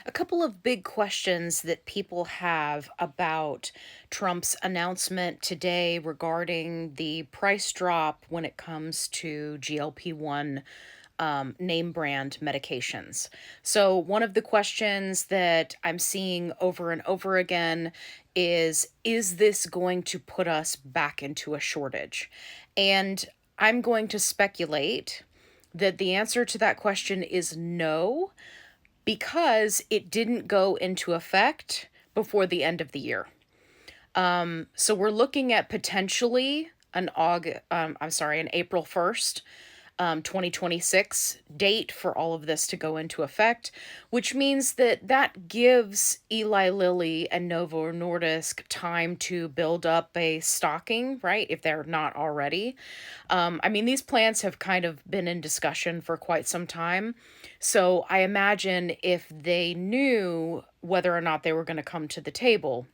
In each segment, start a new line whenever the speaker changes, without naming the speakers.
A couple of big questions that people have about Trump's announcement today regarding the price drop when it comes to GLP-1 name brand medications. So, one of the questions that I'm seeing over and over again is this going to put us back into a shortage? And I'm going to speculate that the answer to that question is no, because it didn't go into effect before the end of the year. So we're looking at potentially an April 1st, 2026 date for all of this to go into effect, which means that gives Eli Lilly and Novo Nordisk time to build up a stocking, right? If they're not already. I mean, these plans have kind of been in discussion for quite some time. So I imagine if they knew whether or not they were going to come to the table,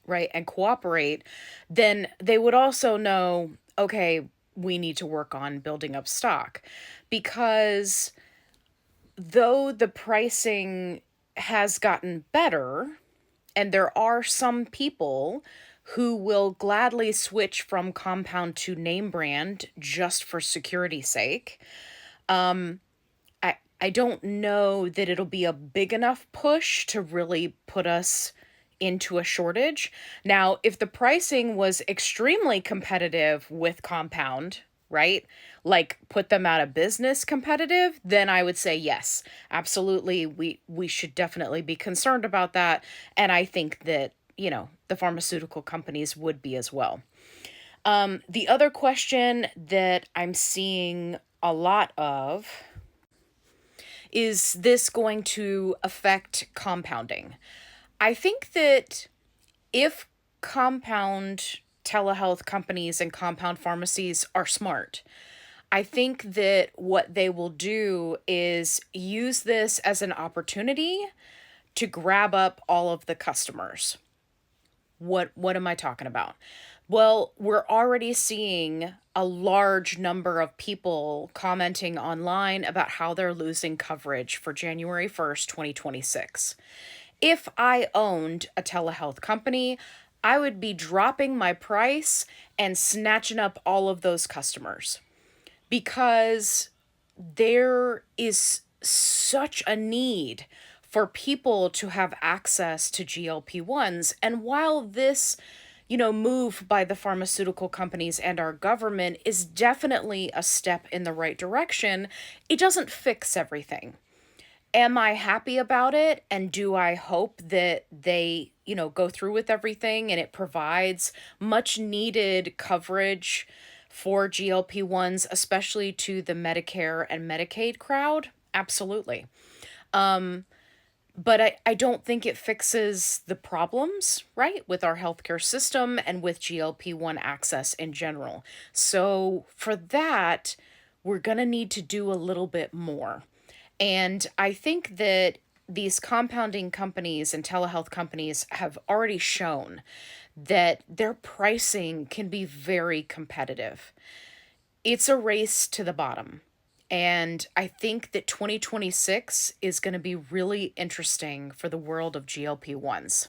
right, and cooperate, then they would also know, okay, we need to work on building up stock. Because though the pricing has gotten better, and there are some people who will gladly switch from compound to name brand just for security's sake. I don't know that it'll be a big enough push to really put us into a shortage. Now, if the pricing was extremely competitive with compound, right? Like put them out of business competitive, then I would say yes. Absolutely, we should definitely be concerned about that, and I think that, the pharmaceutical companies would be as well. The other question that I'm seeing a lot of is this going to affect compounding? I think that if compound telehealth companies and compound pharmacies are smart, I think that what they will do is use this as an opportunity to grab up all of the customers. What am I talking about? Well, we're already seeing a large number of people commenting online about how they're losing coverage for January 1st, 2026. If I owned a telehealth company, I would be dropping my price and snatching up all of those customers, because there is such a need for people to have access to GLP-1s. And while this, move by the pharmaceutical companies and our government is definitely a step in the right direction, it doesn't fix everything. Am I happy about it? And do I hope that they, go through with everything and it provides much needed coverage for GLP-1s, especially to the Medicare and Medicaid crowd? Absolutely. But I don't think it fixes the problems, right, with our healthcare system and with GLP-1 access in general. So for that, we're going to need to do a little bit more. And I think that these compounding companies and telehealth companies have already shown that their pricing can be very competitive. It's a race to the bottom. And I think that 2026 is going to be really interesting for the world of GLP-1s.